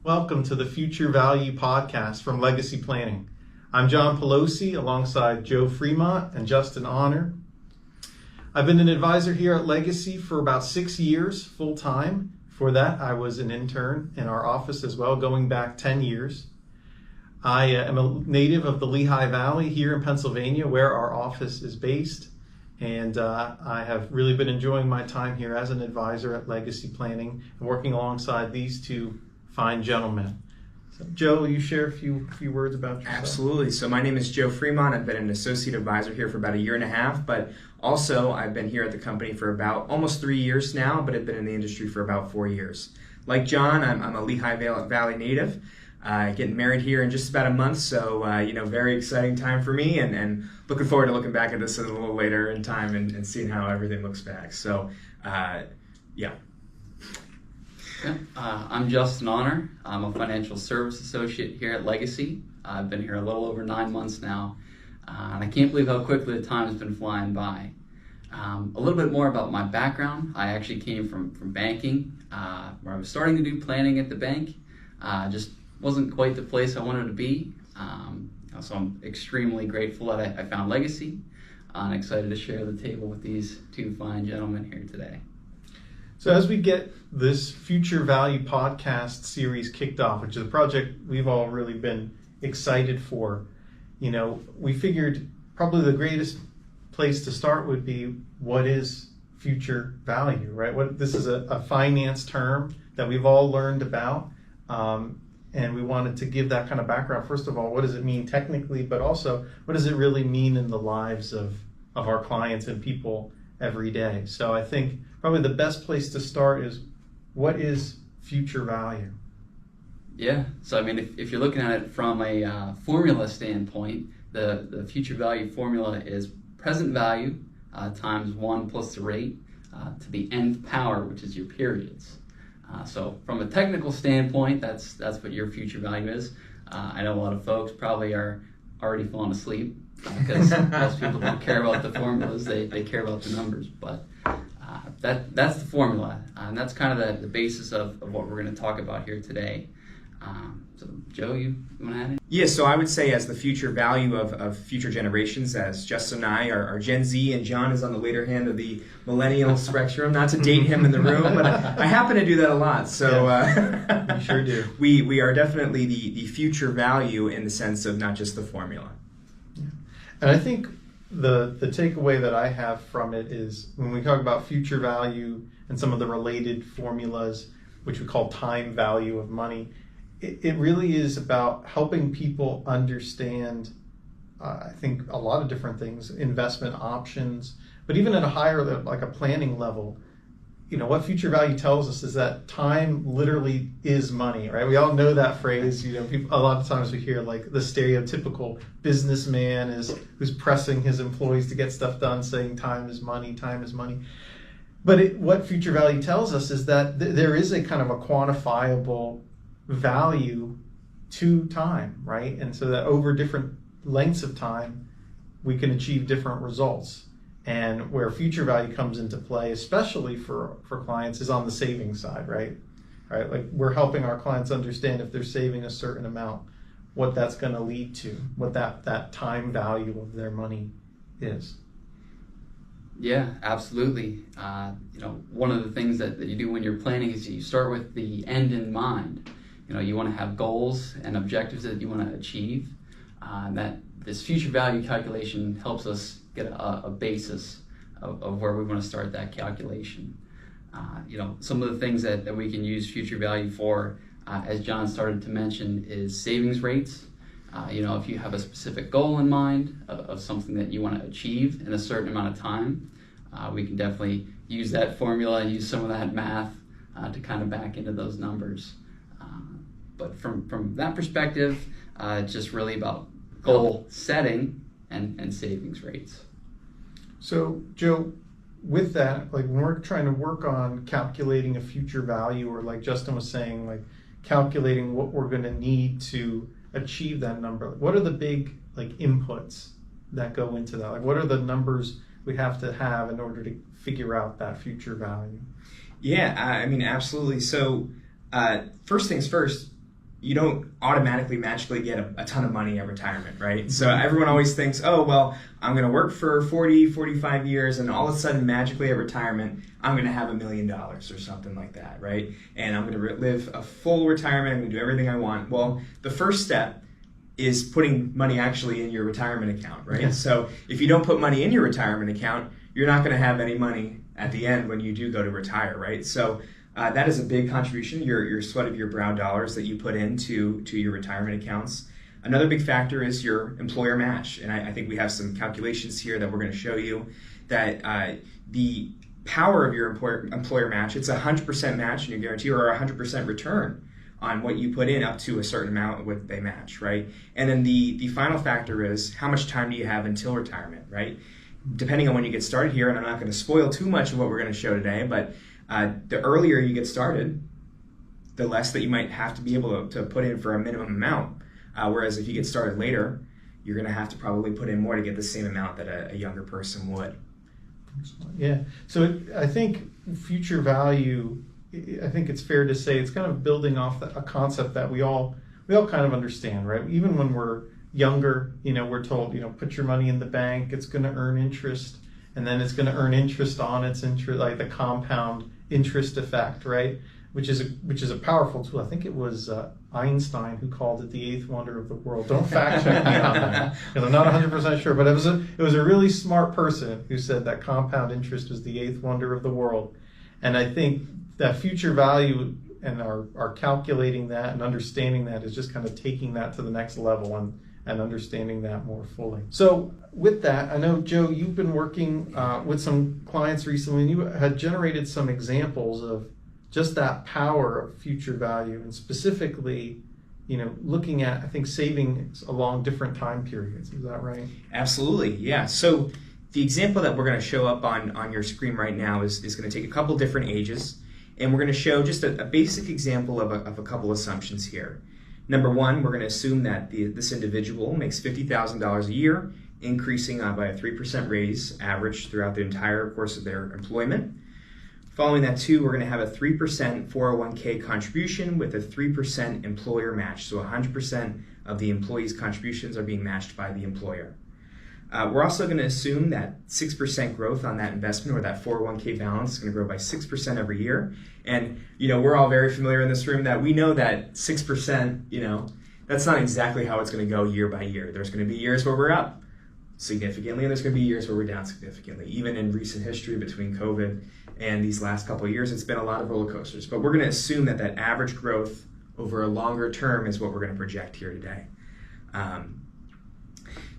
Welcome to the Future Value Podcast from Legacy Planning. I'm John Pellosie alongside Joe Freemont and Justin Ahner. I've been an advisor here at Legacy for about 6 years full-time. For that, I was an intern in our office as well, going back 10 years. I am a native of the Lehigh Valley here in Pennsylvania, where our office is based. And I have really been enjoying my time here as an advisor at Legacy Planning and working alongside these two fine gentlemen. So, Joe, will you share a few words about yourself? Absolutely. So my name is Joe Freemont. I've been an associate advisor here for about 1.5 years, but also I've been here at the company for about almost 3 years now, but I've been in the industry for about 4 years. Like John, I'm a Lehigh Valley native. Getting married here in just about a month, so very exciting time for me, and looking forward to looking back at this a little later in time and seeing how everything looks back. So, yeah. I'm Justin Ahner. I'm a financial service associate here at Legacy. I've been here a little over 9 months now, and I can't believe how quickly the time has been flying by. A little bit more about my background. I actually came from banking, where I was starting to do planning at the bank. Just wasn't quite the place I wanted to be. So I'm extremely grateful that I found Legacy, and excited to share the table with these two fine gentlemen here today. So as we get this Future Value Podcast series kicked off, which is a project we've all really been excited for, we figured probably the greatest place to start would be, what is future value, right? This is a finance term that we've all learned about, and we wanted to give that kind of background. First of all, what does it mean technically, but also what does it really mean in the lives of our clients and people every day? So I think probably the best place to start is, what is future value? Yeah, so I mean, if you're looking at it from a formula standpoint, the future value formula is present value times 1 plus the rate to the nth power, which is your periods. So from a technical standpoint, that's what your future value is. I know a lot of folks probably are already falling asleep because most people don't care about the formulas, they care about the numbers. But that's the formula, and that's kind of the basis of what we're going to talk about here today. So Joe, you want to add it? Yeah, so I would say as the future value of future generations, as Justin and I are Gen Z, and John is on the later hand of the millennial spectrum, not to date him in the room, but I happen to do that a lot. So you sure do. We are definitely the future value in the sense of not just the formula. Yeah. And I think the takeaway that I have from it is, when we talk about future value and some of the related formulas, which we call time value of money, it really is about helping people understand, I think, a lot of different things, investment options, but even at a higher level, like a planning level. What future value tells us is that time literally is money, right? We all know that phrase. People, a lot of times we hear like the stereotypical businessman who's pressing his employees to get stuff done, saying time is money, time is money. But what future value tells us is that there is a kind of a quantifiable value to time, right? And so that over different lengths of time, we can achieve different results. And where future value comes into play, especially for clients, is on the savings side, right? Like, we're helping our clients understand, if they're saving a certain amount, what that's going to lead to, what that time value of their money is. Yeah, absolutely. One of the things that you do when you're planning is you start with the end in mind. You want to have goals and objectives that you want to achieve. That this future value calculation helps us get a basis of where we want to start that calculation. Some of the things that we can use future value for, as John started to mention, is savings rates. If you have a specific goal in mind of something that you want to achieve in a certain amount of time, we can definitely use that formula and use some of that math to kind of back into those numbers. But from that perspective, it's just really about goal setting and savings rates. So, Joe, with that, like, when we're trying to work on calculating a future value, or like Justin was saying, like calculating what we're going to need to achieve that number, what are the big inputs that go into that? Like, what are the numbers we have to have in order to figure out that future value? Yeah, I mean, absolutely. So first things first, you don't automatically magically get a ton of money at retirement, right? So everyone always thinks, oh, well, I'm going to work for 40, 45 years, and all of a sudden, magically at retirement, I'm going to have $1 million or something like that, right? And I'm going to live a full retirement. I'm going to do everything I want. Well, the first step is putting money actually in your retirement account, right? Yeah. So if you don't put money in your retirement account, you're not going to have any money at the end when you do go to retire, right? So that is a big contribution, your sweat of your brow dollars that you put into your retirement accounts. Another big factor is your employer match. And I think we have some calculations here that we're going to show you that the power of your employer match, it's a 100% match in your guarantee or a 100% return on what you put in up to a certain amount what they match, right? And then the final factor is how much time do you have until retirement, right? Depending on when you get started here, and I'm not going to spoil too much of what we're going to show today, but the earlier you get started, the less that you might have to be able to put in for a minimum amount. Whereas if you get started later, you're going to have to probably put in more to get the same amount that a younger person would. Yeah. So I think future value, I think it's fair to say it's kind of building off a concept that we all kind of understand, right? Even when we're younger, we're told, put your money in the bank, it's going to earn interest, and then it's going to earn interest on its interest, like the compound interest effect, right? Which is a powerful tool. I think it was Einstein who called it the eighth wonder of the world. Don't fact check me on that, because I'm not 100% sure. But it was a really smart person who said that compound interest was the eighth wonder of the world. And I think that future value and our calculating that and understanding that is just kind of taking that to the next level and understanding that more fully. So with that, I know, Joe, you've been working with some clients recently, and you had generated some examples of just that power of future value, and specifically, looking at, I think, savings along different time periods. Is that right? Absolutely, yeah. So the example that we're going to show up on your screen right now is going to take a couple different ages, and we're going to show just a basic example of a couple assumptions here. Number one, we're going to assume that this individual makes $50,000 a year, increasing by a 3% raise average throughout the entire course of their employment. Following that, too, we're going to have a 3% 401k contribution with a 3% employer match. So 100% of the employee's contributions are being matched by the employer. We're also going to assume that 6% growth on that investment, or that 401k balance, is going to grow by 6% every year. And, we're all very familiar in this room that we know that 6%, that's not exactly how it's going to go year by year. There's going to be years where we're up significantly, and there's going to be years where we're down significantly. Even in recent history between COVID and these last couple of years, it's been a lot of roller coasters. But we're going to assume that average growth over a longer term is what we're going to project here today.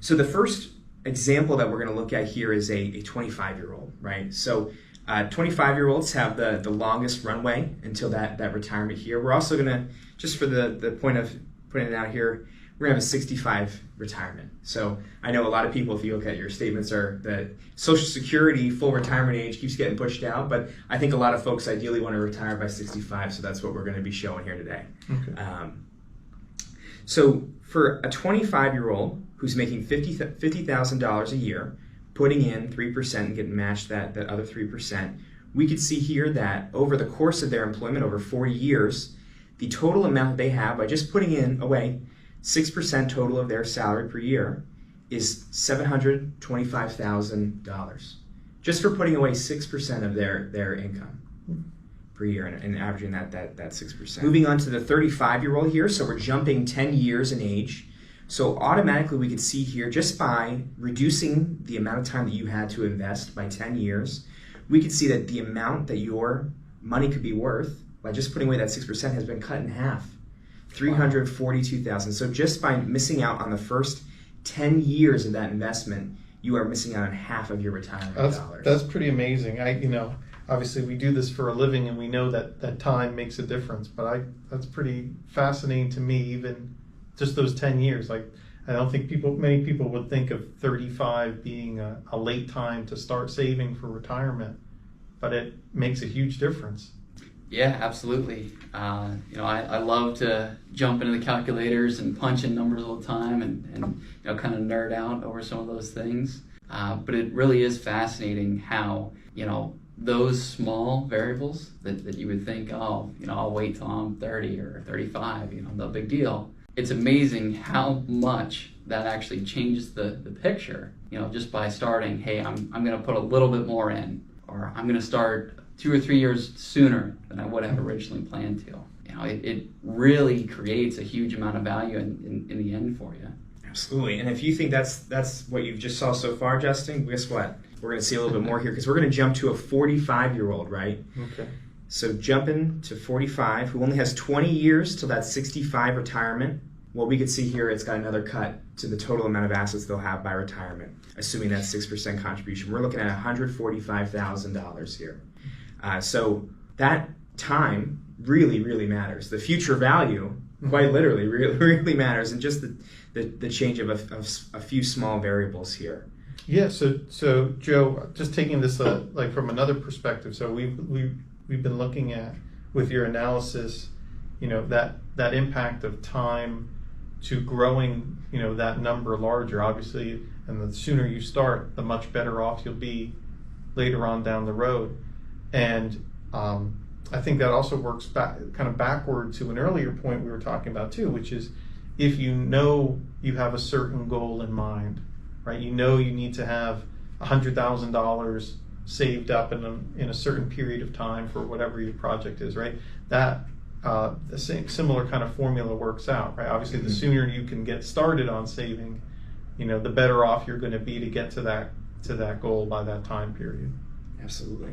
So the first example that we're going to look at here is a 25-year-old, right? So 25-year-olds have the longest runway until that retirement here. We're also going to, just for the point of putting it out here, we're going to have a 65 retirement. So I know a lot of people, if you look at your statements, are that Social Security full retirement age keeps getting pushed out, but I think a lot of folks ideally want to retire by 65, so that's what we're going to be showing here today. Okay. So for a 25-year-old who's making $50,000 a year, putting in 3% and getting matched that other 3%, we could see here that over the course of their employment, over 40 years, the total amount they have by just putting in away 6% total of their salary per year is $725,000, just for putting away 6% of their income per year and averaging that 6%. Moving on to the 35-year-old here, so we're jumping 10 years in age. So automatically we could see here, just by reducing the amount of time that you had to invest by 10 years, we could see that the amount that your money could be worth by just putting away that 6% has been cut in half. $342,000. So just by missing out on the first 10 years of that investment, you are missing out on half of your retirement dollars. That's pretty amazing. Obviously we do this for a living, and we know that time makes a difference. But that's pretty fascinating to me. Even just those 10 years. Like, I don't think many people would think of 35 being a late time to start saving for retirement, but it makes a huge difference. Yeah, absolutely. I love to jump into the calculators and punch in numbers all the time and kind of nerd out over some of those things. But it really is fascinating how, those small variables that you would think, oh, I'll wait till I'm 30 or 35, no big deal. It's amazing how much that actually changes the picture, just by starting, hey, I'm going to put a little bit more in, or I'm going to start 2 or 3 years sooner than I would have originally planned to. It really creates a huge amount of value in the end for you. Absolutely. And if you think that's what you've just saw so far, Justin, guess what? We're going to see a little bit more here, because we're going to jump to a 45-year-old, right? Okay. So jumping to 45, who only has 20 years till that 65 retirement. Well, we could see here it's got another cut to the total amount of assets they'll have by retirement, assuming that 6% contribution. We're looking at $145,000 here. So that time really, really matters. The future value, quite literally, really matters, and just the change of a few small variables here. Yeah. So Joe, just taking this like from another perspective. So we've been looking at, with your analysis, that impact of time to growing, that number larger, obviously, and the sooner you start, the much better off you'll be later on down the road. And I think that also works kind of backward to an earlier point we were talking about too, which is if you have a certain goal in mind, right? You need to have $100,000 saved up in a certain period of time for whatever your project is, right? That the similar kind of formula works out, right? Obviously, the sooner you can get started on saving, the better off you're going to be to get to that goal by that time period. Absolutely.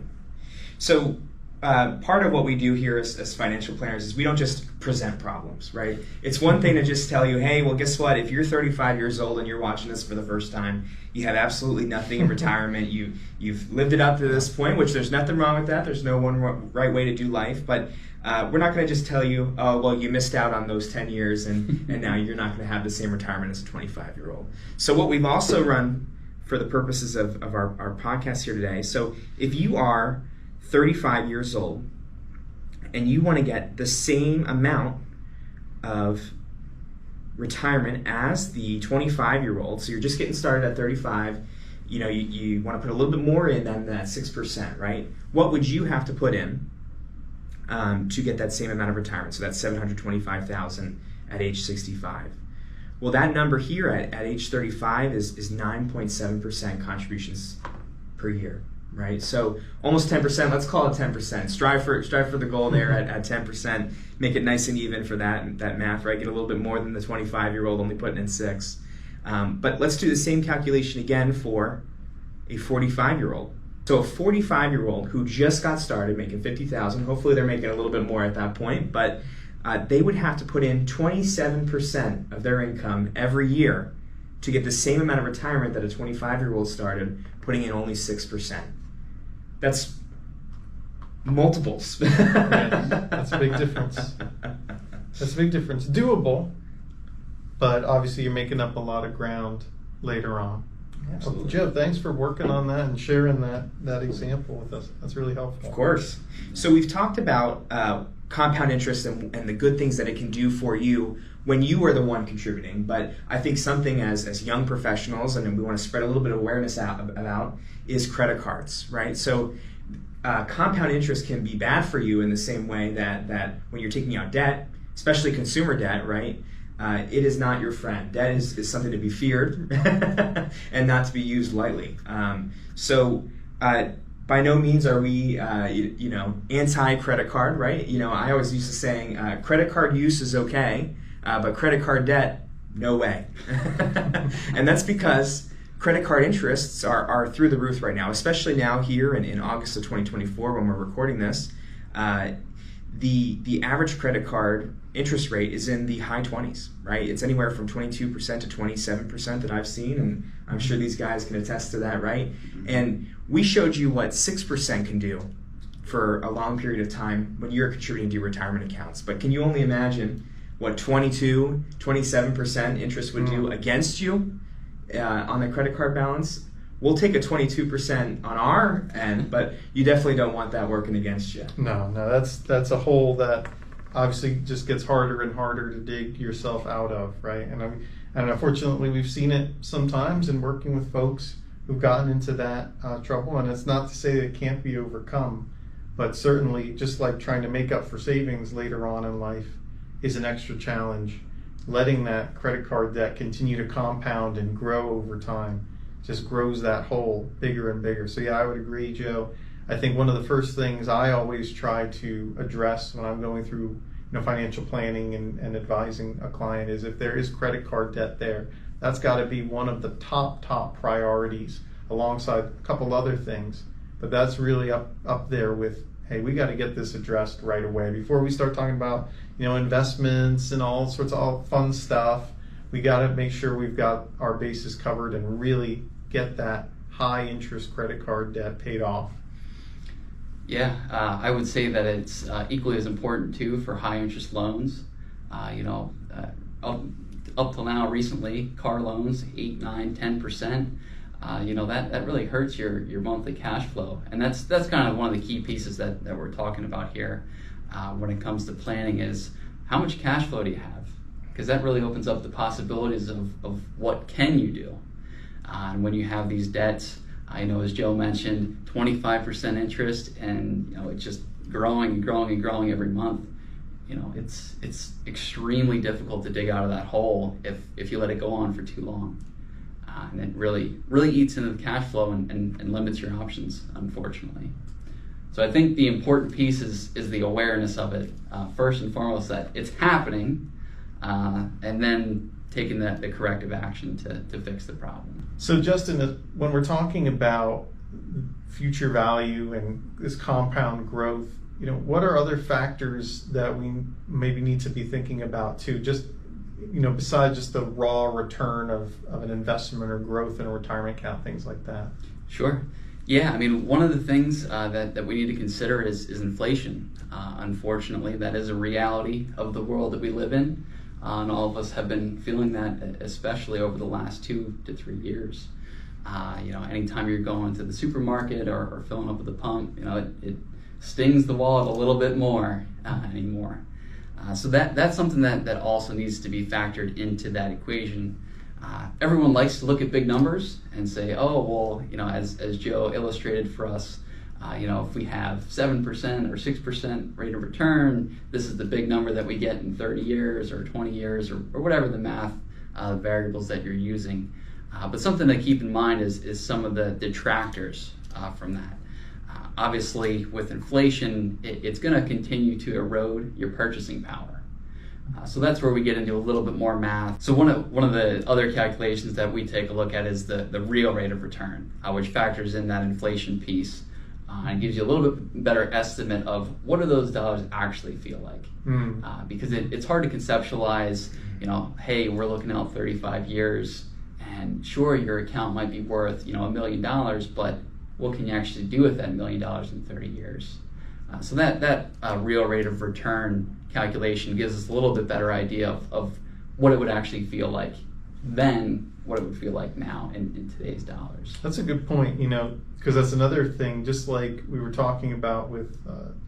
So part of what we do here as financial planners is we don't just present problems, right? It's one thing to just tell you, hey, well, guess what? If you're 35 years old and you're watching this for the first time, you have absolutely nothing in retirement. You've lived it up to this point, which there's nothing wrong with that. There's no one right way to do life. But we're not going to just tell you, oh, well, you missed out on those 10 years and now you're not going to have the same retirement as a 25-year-old. So what we've also run for the purposes of our podcast here today, so if you are 35 years old and you want to get the same amount of retirement as the 25-year-old, so you're just getting started at 35, you want to put a little bit more in than that 6%, right? What would you have to put in to get that same amount of retirement? So that's $725,000 at age 65. Well, that number here at age 35 is 9.7% contributions per year, right? So almost 10%. Let's call it 10%. Strive for the goal there at 10%. Make it nice and even for that math, right? Get a little bit more than the 25-year-old only putting in 6. But let's do the same calculation again for a 45-year-old. So a 45-year-old who just got started making $50,000, hopefully they're making a little bit more at that point, but they would have to put in 27% of their income every year to get the same amount of retirement that a 25-year-old started, putting in only 6%. That's multiples. That's a big difference. That's a big difference. Doable, but obviously you're making up a lot of ground later on. Absolutely. Joe, thanks for working on that and sharing that example with us. That's really helpful. Of course. So we've talked about compound interest and the good things that it can do for you when you are the one contributing. But I think something as young professionals, and we want to spread a little bit of awareness out about, is credit cards, right? So compound interest can be bad for you in the same way that when you're taking out debt, especially consumer debt, right? It is not your friend. Debt is something to be feared and not to be used lightly. So by no means are we, anti-credit card, right? I always used to saying credit card use is okay, but credit card debt, no way. And that's because credit card interests are through the roof right now, especially now here in August of 2024 when we're recording this. The average credit card interest rate is in the high 20s, right? It's anywhere from 22% to 27% that I've seen, and I'm sure these guys can attest to that, right? And we showed you what 6% can do for a long period of time when you're contributing to your retirement accounts. But can you only imagine what 22, 27% interest would do against you on the credit card balance? We'll take a 22% on our end, but you definitely don't want that working against you. No, that's a hole that obviously just gets harder and harder to dig yourself out of, right? And unfortunately, we've seen it sometimes in working with folks who've gotten into that trouble, and it's not to say that it can't be overcome, but certainly just like trying to make up for savings later on in life is an extra challenge. Letting that credit card debt continue to compound and grow over time just grows that hole bigger and bigger. So yeah, I would agree, Joe. I think one of the first things I always try to address when I'm going through financial planning and advising a client is if there is credit card debt there, that's got to be one of the top priorities alongside a couple other things. But that's really up there with, hey, we got to get this addressed right away before we start talking about investments and all sorts of fun stuff. We got to make sure we've got our bases covered and really get that high interest credit card debt paid off. Yeah, I would say that it's equally as important too for high interest loans. Up till now, recently, car loans 8, 9, 10%. That really hurts your monthly cash flow, and that's kind of one of the key pieces that we're talking about here when it comes to planning is how much cash flow do you have, because that really opens up the possibilities of what can you do, and when you have these debts, as Joe mentioned, 25% interest, and it's just growing and growing and growing every month. It's extremely difficult to dig out of that hole if you let it go on for too long. And it really eats into the cash flow and limits your options, unfortunately. So I think the important piece is the awareness of it. First and foremost, that it's happening, and then taking the corrective action to fix the problem. So Justin, when we're talking about future value and this compound growth, what are other factors that we maybe need to be thinking about too? Just besides just the raw return of an investment or growth in a retirement account, things like that. Sure. Yeah, one of the things that we need to consider is inflation. Unfortunately, that is a reality of the world that we live in, and all of us have been feeling that, especially over the last 2 to 3 years. Anytime you're going to the supermarket or filling up at the pump, it stings the wallet a little bit more anymore. So that's something that also needs to be factored into that equation. Everyone likes to look at big numbers and say, oh, well, as Joe illustrated for us, if we have 7% or 6% rate of return, this is the big number that we get in 30 years or 20 years or whatever the math variables that you're using. But something to keep in mind is some of the detractors from that. Obviously, with inflation, it's going to continue to erode your purchasing power. So that's where we get into a little bit more math. So one of the other calculations that we take a look at is the real rate of return, which factors in that inflation piece and gives you a little bit better estimate of what do those dollars actually feel like. Because it's hard to conceptualize, hey, we're looking out 35 years, and sure, your account might be worth, $1 million, but what can you actually do with that $1 million in 30 years? So that real rate of return calculation gives us a little bit better idea of what it would actually feel like then, what it would feel like now in today's dollars. That's a good point, because that's another thing, just like we were talking about with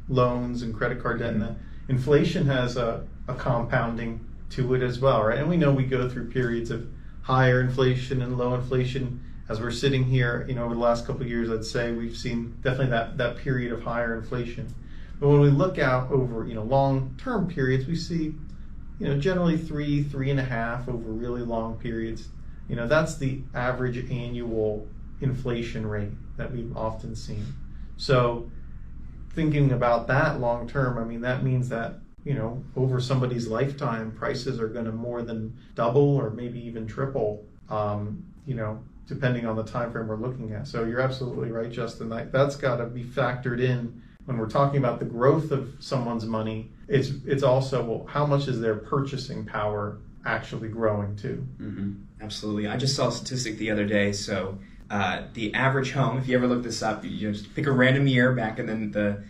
loans and credit card debt, and inflation has a compounding to it as well, right? And we know we go through periods of higher inflation and low inflation. As we're sitting here, over the last couple of years, I'd say we've seen definitely that period of higher inflation. But when we look out over, long-term periods, we see, generally 3.5 over really long periods. That's the average annual inflation rate that we've often seen. So thinking about that long-term, that means that, over somebody's lifetime, prices are going to more than double or maybe even triple, depending on the time frame we're looking at. So you're absolutely right, Justin. That's got to be factored in when we're talking about the growth of someone's money. It's also, well, how much is their purchasing power actually growing too? Mm-hmm. Absolutely. I just saw a statistic the other day. So the average home, if you ever look this up, you just pick a random year back, and then the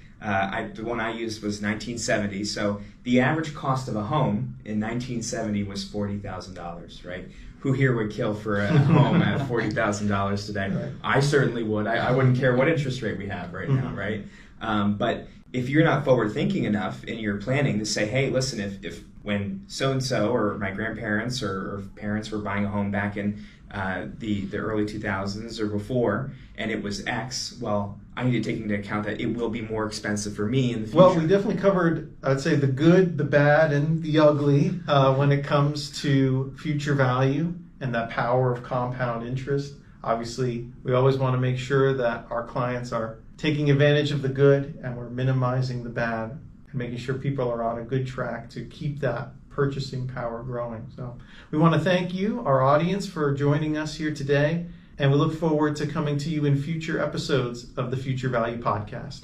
one I used was 1970. So the average cost of a home in 1970 was $40,000, right? Who here would kill for a home at $40,000 today? Right. I certainly would. I wouldn't care what interest rate we have right now, right? But if you're not forward thinking enough in your planning to say, hey, listen, if when so-and-so or my grandparents or parents were buying a home back in the early 2000s or before, and it was X, well, I need to take into account that it will be more expensive for me in the future. Well, we definitely covered, I'd say, the good, the bad, and the ugly when it comes to future value and that power of compound interest. Obviously, we always want to make sure that our clients are taking advantage of the good and we're minimizing the bad and making sure people are on a good track to keep that purchasing power growing. So we want to thank you, our audience, for joining us here today, and we look forward to coming to you in future episodes of the Future Value Podcast.